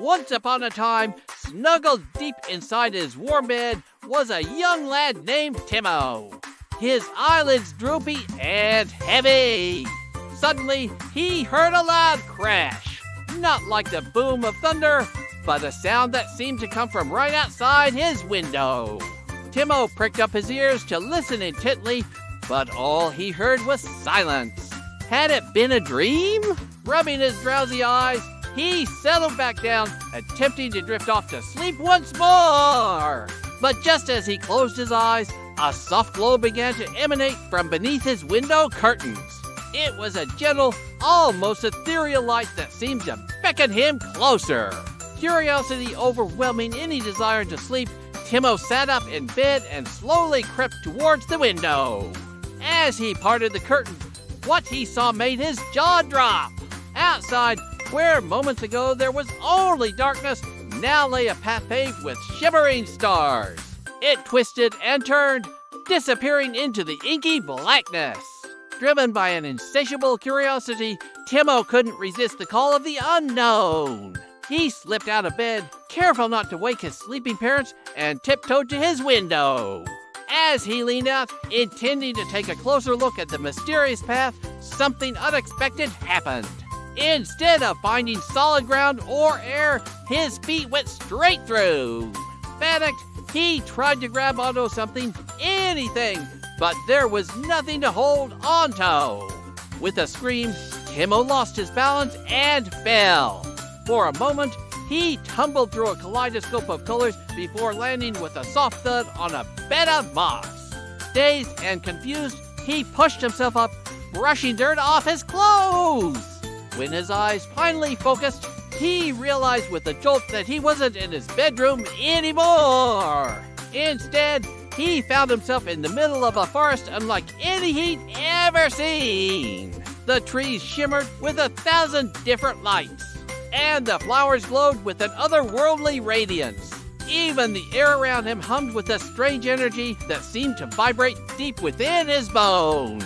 once upon a time, snuggled deep inside his warm bed, was a young lad named Timo. His eyelids droopy and heavy. Suddenly, he heard a loud crash. Not like the boom of thunder, but a sound that seemed to come from right outside his window. Timo pricked up his ears to listen intently, but all he heard was silence. Had it been a dream? Rubbing his drowsy eyes, he settled back down, attempting to drift off to sleep once more. But just as he closed his eyes, a soft glow began to emanate from beneath his window curtains. It was a gentle, almost ethereal light that seemed to beckon him closer. Curiosity overwhelming any desire to sleep, Timo sat up in bed and slowly crept towards the window. As he parted the curtain, what he saw made his jaw drop. Outside, where moments ago there was only darkness, now lay a path paved with shimmering stars. It twisted and turned, disappearing into the inky blackness. Driven by an insatiable curiosity, Timo couldn't resist the call of the unknown. He slipped out of bed, careful not to wake his sleeping parents, and tiptoed to his window. As he leaned out, intending to take a closer look at the mysterious path, something unexpected happened. Instead of finding solid ground or air, his feet went straight through. Panicked, he tried to grab onto something, anything, but there was nothing to hold onto. With a scream, Timo lost his balance and fell. For a moment, he tumbled through a kaleidoscope of colors before landing with a soft thud on a bed of moss. Dazed and confused, he pushed himself up, brushing dirt off his clothes. When his eyes finally focused, he realized with a jolt that he wasn't in his bedroom anymore. Instead, he found himself in the middle of a forest unlike any he'd ever seen. The trees shimmered with 1,000 different lights, and the flowers glowed with an otherworldly radiance. Even the air around him hummed with a strange energy that seemed to vibrate deep within his bones.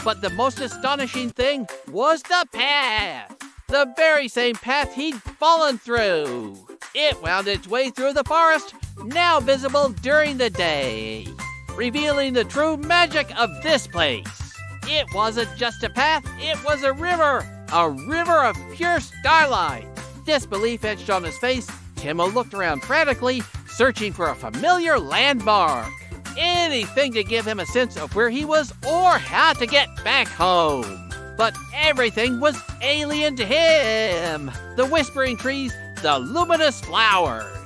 But the most astonishing thing was the path. The very same path he'd fallen through. It wound its way through the forest, now visible during the day, revealing the true magic of this place. It wasn't just a path, it was a river of pure starlight. Disbelief etched on his face, Timo looked around frantically, searching for a familiar landmark. Anything to give him a sense of where he was or how to get back home. But everything was alien to him. The whispering trees, the luminous flowers.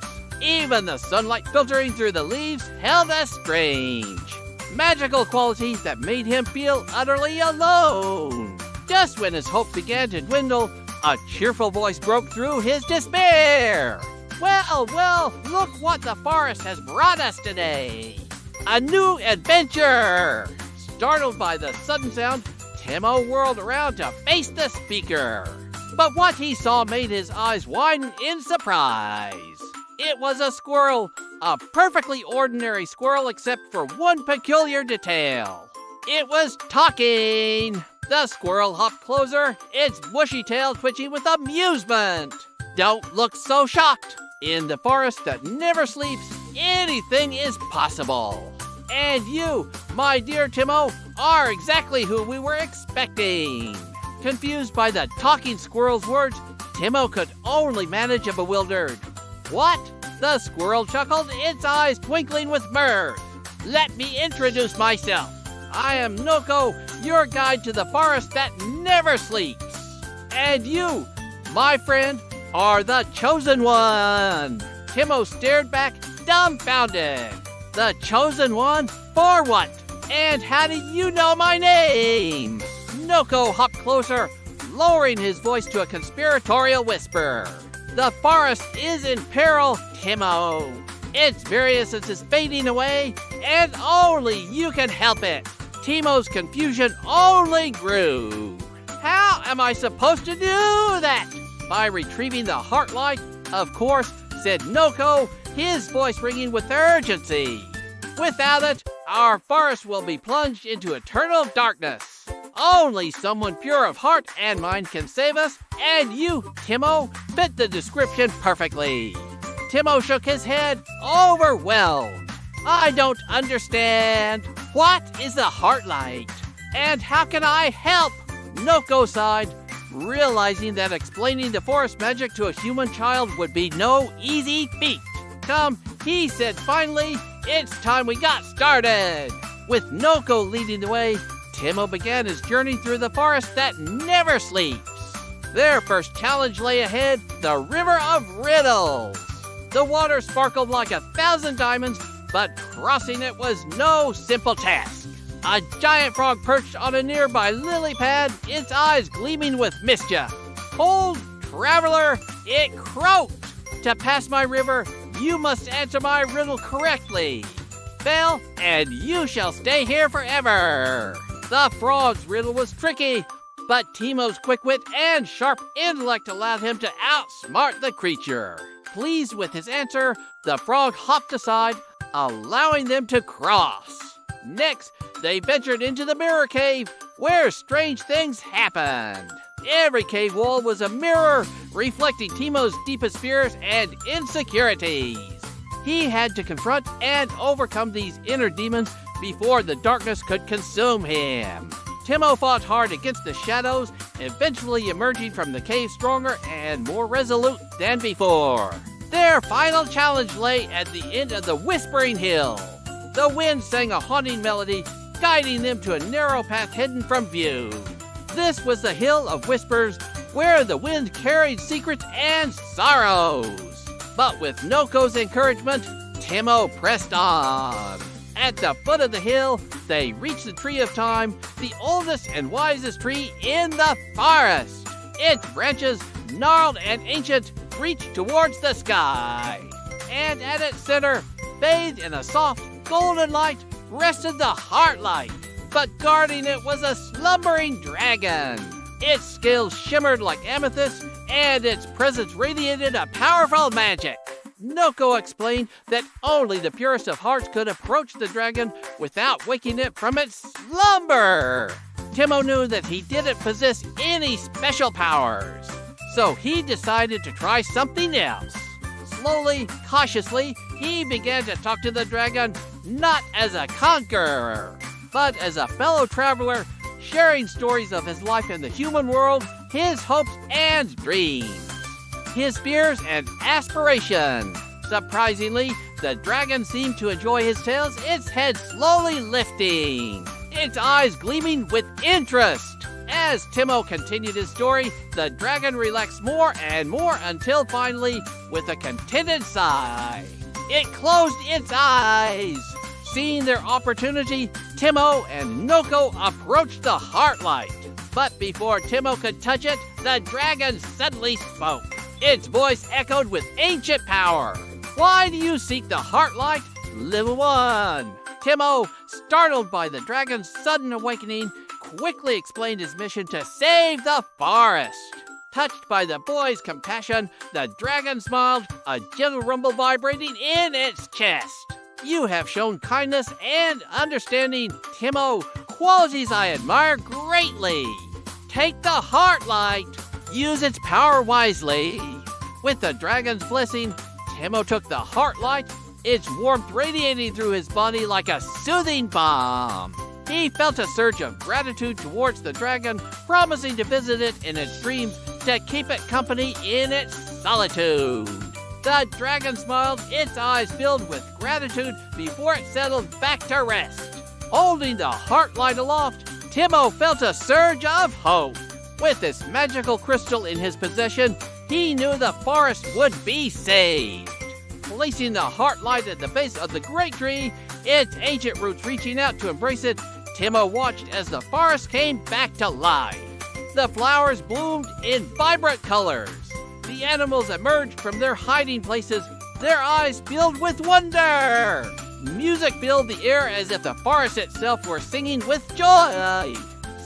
Even the sunlight filtering through the leaves held a strange, magical quality that made him feel utterly alone. Just when his hope began to dwindle, a cheerful voice broke through his despair. Well, look what the forest has brought us today. A new adventure! Startled by the sudden sound, Timo whirled around to face the speaker. But what he saw made his eyes widen in surprise. It was a squirrel, a perfectly ordinary squirrel except for one peculiar detail. It was talking. The squirrel hopped closer, its bushy tail twitching with amusement. Don't look so shocked. In the forest that never sleeps, anything is possible. And you, my dear Timo, are exactly who we were expecting. Confused by the talking squirrel's words, Timo could only manage a bewildered, "What?" The squirrel chuckled, its eyes twinkling with mirth. "Let me introduce myself. I am Noko, your guide to the forest that never sleeps. And you, my friend, are the chosen one." Timo stared back, dumbfounded. The chosen one? For what? And how do you know my name? Noko hopped closer, lowering his voice to a conspiratorial whisper. The forest is in peril, Timo. Its very essence is fading away, and only you can help it. Timo's confusion only grew. How am I supposed to do that? By retrieving the heartlight, of course, said Noko, his voice ringing with urgency. Without it, our forest will be plunged into eternal darkness. Only someone pure of heart and mind can save us, and you, Timo, fit the description perfectly. Timo shook his head, overwhelmed. I don't understand. What is the Heartlight? And how can I help? Noko sighed, realizing that explaining the forest magic to a human child would be no easy feat. Come, he said finally, it's time we got started. With Noko leading the way, Timo began his journey through the forest that never sleeps. Their first challenge lay ahead, the River of Riddles. The water sparkled like 1,000 diamonds, but crossing it was no simple task. A giant frog perched on a nearby lily pad, its eyes gleaming with mischief. Hold, traveler, it croaked. To pass my river, you must answer my riddle correctly. Fail, and you shall stay here forever. The frog's riddle was tricky, but Timo's quick wit and sharp intellect allowed him to outsmart the creature. Pleased with his answer, the frog hopped aside, allowing them to cross. Next, they ventured into the mirror cave, where strange things happened. Every cave wall was a mirror, reflecting Timo's deepest fears and insecurities. He had to confront and overcome these inner demons before the darkness could consume him. Timo fought hard against the shadows, eventually emerging from the cave stronger and more resolute than before. Their final challenge lay at the end of the Whispering Hill. The wind sang a haunting melody, guiding them to a narrow path hidden from view. This was the Hill of Whispers, where the wind carried secrets and sorrows. But with Noko's encouragement, Timo pressed on. At the foot of the hill, they reached the Tree of Time, the oldest and wisest tree in the forest. Its branches, gnarled and ancient, reached towards the sky. And at its center, bathed in a soft, golden light, rested the Heartlight. But guarding it was a slumbering dragon. Its scales shimmered like amethyst, and its presence radiated a powerful magic. Noko explained that only the purest of hearts could approach the dragon without waking it from its slumber. Timo knew that he didn't possess any special powers, so he decided to try something else. Slowly, cautiously, he began to talk to the dragon, not as a conqueror, but as a fellow traveler, sharing stories of his life in the human world, his hopes and dreams, his fears and aspirations. Surprisingly, the dragon seemed to enjoy his tales, its head slowly lifting, its eyes gleaming with interest. As Timo continued his story, the dragon relaxed more and more until finally, with a contented sigh, it closed its eyes. Seeing their opportunity, Timo and Noko approached the Heartlight. But before Timo could touch it, the dragon suddenly spoke. Its voice echoed with ancient power. Why do you seek the Heartlight, little one? Timo, startled by the dragon's sudden awakening, quickly explained his mission to save the forest. Touched by the boy's compassion, the dragon smiled, a gentle rumble vibrating in its chest. You have shown kindness and understanding, Timo, qualities I admire greatly. Take the Heartlight. Use its power wisely. With the dragon's blessing, Timo took the Heartlight, its warmth radiating through his body like a soothing balm. He felt a surge of gratitude towards the dragon, promising to visit it in its dreams to keep it company in its solitude. The dragon smiled, its eyes filled with gratitude before it settled back to rest. Holding the Heartlight aloft, Timo felt a surge of hope. With this magical crystal in his possession, he knew the forest would be saved. Placing the Heartlight at the base of the great tree, its ancient roots reaching out to embrace it, Timo watched as the forest came back to life. The flowers bloomed in vibrant colors. The animals emerged from their hiding places, their eyes filled with wonder. Music filled the air as if the forest itself were singing with joy.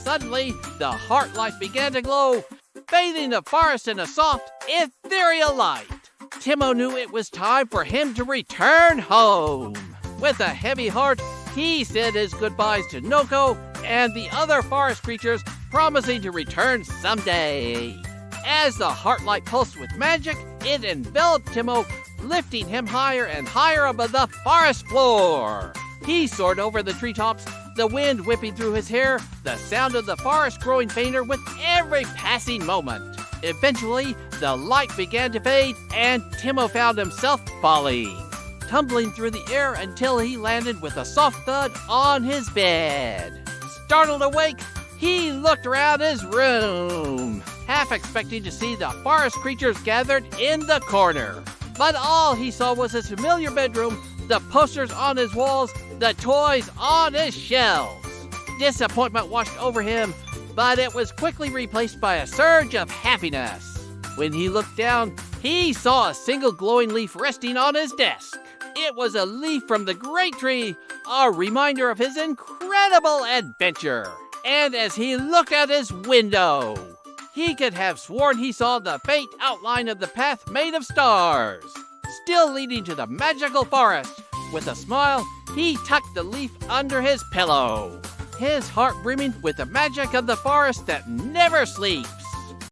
Suddenly, the Heartlight began to glow, bathing the forest in a soft, ethereal light. Timo knew it was time for him to return home. With a heavy heart, he said his goodbyes to Noko and the other forest creatures, promising to return someday. As the heart-light pulsed with magic, it enveloped Timo, lifting him higher and higher above the forest floor. He soared over the treetops, the wind whipping through his hair, the sound of the forest growing fainter with every passing moment. Eventually, the light began to fade, and Timo found himself falling, tumbling through the air until he landed with a soft thud on his bed. Startled awake, he looked around his room, half expecting to see the forest creatures gathered in the corner. But all he saw was his familiar bedroom, the posters on his walls, the toys on his shelves. Disappointment washed over him, but it was quickly replaced by a surge of happiness. When he looked down, he saw a single glowing leaf resting on his desk. It was a leaf from the great tree, a reminder of his incredible adventure. And as he looked out his window, he could have sworn he saw the faint outline of the path made of stars, still leading to the magical forest. With a smile, he tucked the leaf under his pillow, his heart brimming with the magic of the forest that never sleeps.